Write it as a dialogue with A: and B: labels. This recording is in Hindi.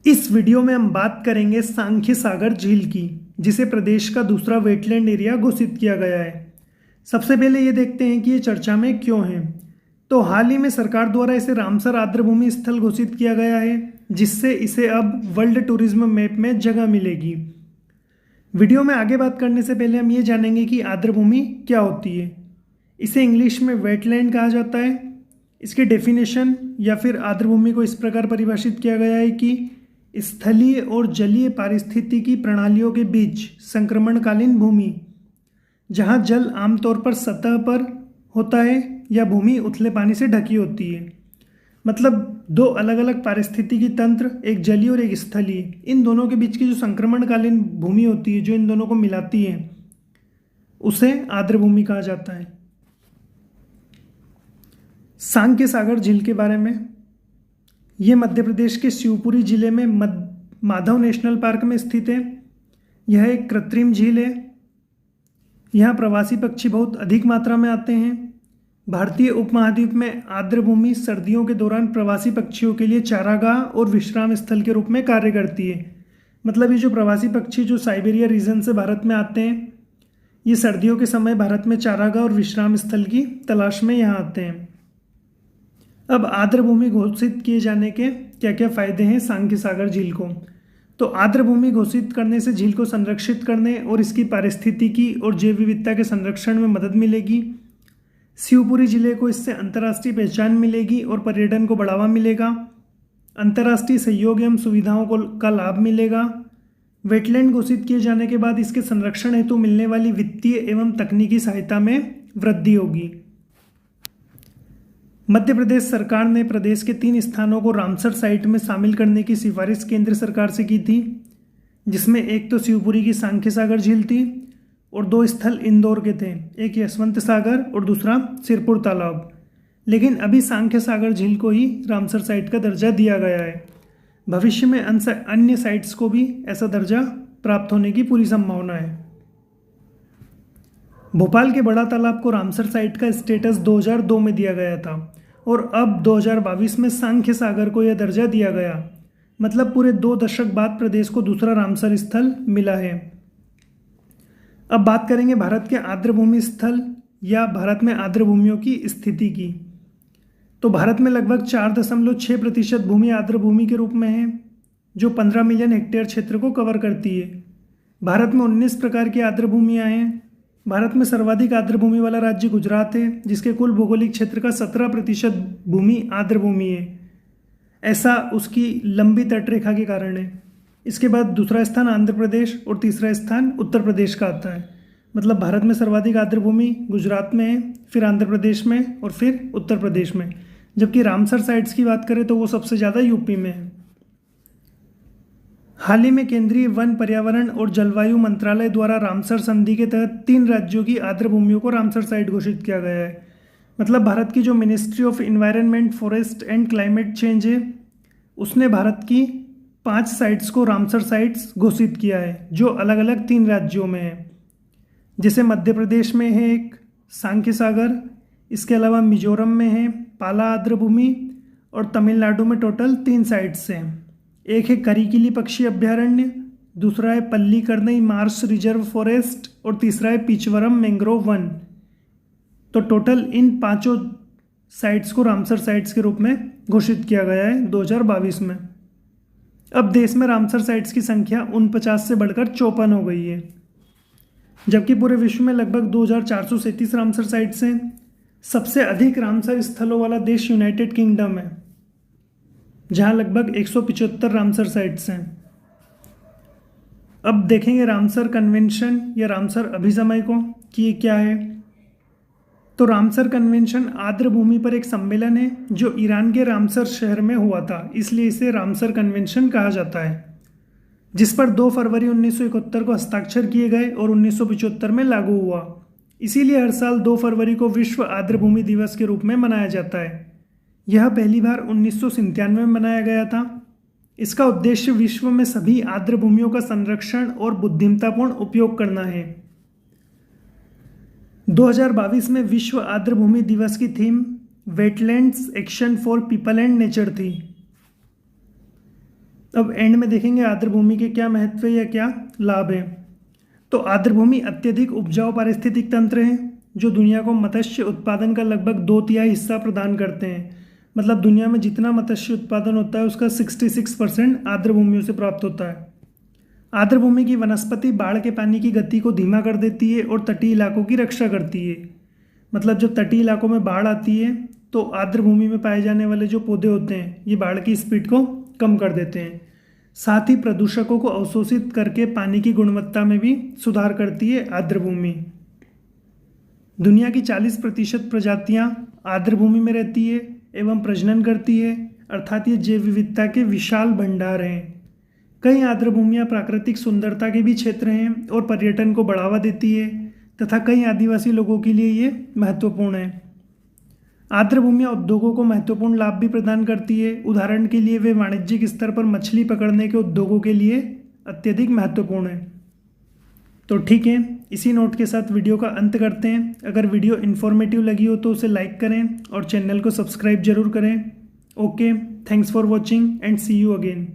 A: इस वीडियो में हम बात करेंगे सांख्य सागर झील की, जिसे प्रदेश का दूसरा वेटलैंड एरिया घोषित किया गया है। सबसे पहले ये देखते हैं कि ये चर्चा में क्यों है। तो हाल ही में सरकार द्वारा इसे रामसर आर्द्रभूमि स्थल घोषित किया गया है, जिससे इसे अब वर्ल्ड टूरिज्म मैप में जगह मिलेगी। वीडियो में आगे बात करने से पहले हम ये जानेंगे कि आर्द्रभूमि क्या होती है। इसे इंग्लिश में वेटलैंड कहा जाता है। इसकी डेफिनेशन या फिर आर्द्रभूमि को इस प्रकार परिभाषित किया गया है कि स्थलीय और जलीय पारिस्थितिकी प्रणालियों के बीच संक्रमणकालीन भूमि, जहां जल आमतौर पर सतह पर होता है या भूमि उथले पानी से ढकी होती है। मतलब दो अलग अलग पारिस्थितिकी तंत्र, एक जलीय और एक स्थलीय, इन दोनों के बीच की जो संक्रमणकालीन भूमि होती है, जो इन दोनों को मिलाती है, उसे आर्द्रभूमि कहा जाता है। सांख्य सागर झील के बारे में, ये मध्य प्रदेश के शिवपुरी जिले में माधव नेशनल पार्क में स्थित है। यह एक कृत्रिम झील है। यहाँ प्रवासी पक्षी बहुत अधिक मात्रा में आते हैं। भारतीय उपमहाद्वीप में आर्द्रभूमि सर्दियों के दौरान प्रवासी पक्षियों के लिए चारागाह और विश्राम स्थल के रूप में कार्य करती है। मतलब ये जो प्रवासी पक्षी जो साइबेरिया रीजन से भारत में आते हैं, ये सर्दियों के समय भारत में चारागाह और विश्राम स्थल की तलाश में यहाँ आते हैं। अब आर्द्रभूमि घोषित किए जाने के क्या क्या फायदे हैं सांख्य सागर झील को। तो आर्द्रभूमि घोषित करने से झील को संरक्षित करने और इसकी पारिस्थितिकी और जैव विविधता के संरक्षण में मदद मिलेगी। शिवपुरी जिले को इससे अंतर्राष्ट्रीय पहचान मिलेगी और पर्यटन को बढ़ावा मिलेगा। अंतर्राष्ट्रीय सहयोग एवं सुविधाओं का लाभ मिलेगा। वेटलैंड घोषित किए जाने के बाद इसके संरक्षण हेतु मिलने वाली वित्तीय एवं तकनीकी सहायता में वृद्धि होगी। मध्य प्रदेश सरकार ने प्रदेश के 3 स्थानों को रामसर साइट में शामिल करने की सिफारिश केंद्र सरकार से की थी, जिसमें एक तो शिवपुरी की सांख्य सागर झील थी और 2 स्थल इंदौर के थे, एक यशवंत सागर और दूसरा सिरपुर तालाब। लेकिन अभी सांख्य सागर झील को ही रामसर साइट का दर्जा दिया गया है। भविष्य में अन्य साइट्स को भी ऐसा दर्जा प्राप्त होने की पूरी संभावना है। भोपाल के बड़ा तालाब को रामसर साइट का स्टेटस 2002 में दिया गया था और अब 2022 में सांख्य सागर को यह दर्जा दिया गया। मतलब पूरे 2 दशक बाद प्रदेश को दूसरा रामसर स्थल मिला है। अब बात करेंगे भारत के आर्द्रभूमि स्थल या भारत में आर्द्रभूमियों की स्थिति की। तो भारत में लगभग 4.6% भूमि आर्द्रभूमि के रूप में है, जो 15 मिलियन हेक्टेयर क्षेत्र को कवर करती है। भारत में 19 प्रकार की आर्द्रभूमियाँ हैं। भारत में सर्वाधिक आर्द्रभूमि वाला राज्य गुजरात है, जिसके कुल भौगोलिक क्षेत्र का 17% भूमि आर्द्रभूमि है। ऐसा उसकी लंबी तटरेखा के कारण है। इसके बाद दूसरा स्थान आंध्र प्रदेश और तीसरा स्थान उत्तर प्रदेश का आता है। मतलब भारत में सर्वाधिक आर्द्रभूमि गुजरात में है, फिर आंध्र प्रदेश में और फिर उत्तर प्रदेश में। जबकि रामसर साइट्स की बात करें तो वो सबसे ज़्यादा यूपी में है। हाल ही में केंद्रीय वन, पर्यावरण और जलवायु मंत्रालय द्वारा रामसर संधि के तहत 3 राज्यों की आर्द्रभूमियों को रामसर साइट घोषित किया गया है। मतलब भारत की जो ministry of environment, forest and climate change है, उसने भारत की 5 साइट्स को रामसर साइट्स घोषित किया है, जो अलग अलग 3 राज्यों में है। जैसे मध्य प्रदेश में है एक सांख्य सागर, इसके अलावा मिजोरम में है पाला आर्द्रभूमि और तमिलनाडु में टोटल 3 साइट्स हैं। एक है करिकिली पक्षी अभ्यारण्य, दूसरा है पल्लीकरनई मार्श रिजर्व फॉरेस्ट और तीसरा है पिचवरम मैंग्रोव वन। तो टोटल इन 5 साइट्स को रामसर साइट्स के रूप में घोषित किया गया है 2022 में। अब देश में रामसर साइट्स की संख्या 49 से बढ़कर 54 हो गई है, जबकि पूरे विश्व में लगभग 2437 रामसर साइट्स हैं। सबसे अधिक रामसर स्थलों वाला देश यूनाइटेड किंगडम है, जहां लगभग 175 रामसर साइट्स हैं। अब देखेंगे रामसर कन्वेंशन या रामसर अभिसमय को कि ये क्या है। तो रामसर कन्वेंशन आर्द्रभूमि पर एक सम्मेलन है जो ईरान के रामसर शहर में हुआ था, इसलिए इसे रामसर कन्वेंशन कहा जाता है, जिस पर 2 फरवरी 1971 को हस्ताक्षर किए गए और 1975 में लागू हुआ। इसीलिए हर साल 2 फरवरी को विश्व आर्द्रभूमि दिवस के रूप में मनाया जाता है। यह पहली बार 1997 में मनाया गया था। इसका उद्देश्य विश्व में सभी आर्द्रभूमियों का संरक्षण और बुद्धिमत्तापूर्ण उपयोग करना है। 2022 में विश्व आर्द्रभूमि दिवस की theme wetlands action for people and nature थी। अब एंड में देखेंगे आर्द्रभूमि के क्या महत्व है या क्या लाभ है। तो आर्द्रभूमि अत्यधिक उपजाऊ पारिस्थितिक तंत्र है जो दुनिया को मत्स्य उत्पादन का लगभग 2/3 हिस्सा प्रदान करते हैं। मतलब दुनिया में जितना मत्स्य उत्पादन होता है उसका 66% आर्द्रभूमियों से प्राप्त होता है। आर्द्रभूमि की वनस्पति बाढ़ के पानी की गति को धीमा कर देती है और तटीय इलाकों की रक्षा करती है। मतलब जब तटीय इलाकों में बाढ़ आती है तो आर्द्रभूमि में पाए जाने वाले जो पौधे होते हैं ये बाढ़ की स्पीड को कम कर देते हैं। साथ ही प्रदूषकों को अवशोषित करके पानी की गुणवत्ता में भी सुधार करती है आर्द्रभूमि। दुनिया की 40% प्रजातियां आर्द्रभूमि में रहती है एवं प्रजनन करती है, अर्थात ये जैव विविधता के विशाल भंडार हैं। कई आर्द्रभूमियां प्राकृतिक सुंदरता के भी क्षेत्र हैं और पर्यटन को बढ़ावा देती है तथा कई आदिवासी लोगों के लिए ये महत्वपूर्ण है। आर्द्रभूमियां उद्योगों को महत्वपूर्ण लाभ भी प्रदान करती है। उदाहरण के लिए वे वाणिज्यिक स्तर पर मछली पकड़ने के उद्योगों के लिए अत्यधिक महत्वपूर्ण है। तो ठीक है, इसी नोट के साथ वीडियो का अंत करते हैं। अगर वीडियो इन्फॉर्मेटिव लगी हो तो उसे लाइक करें और चैनल को सब्सक्राइब जरूर करें। Okay, thanks for watching and see you again.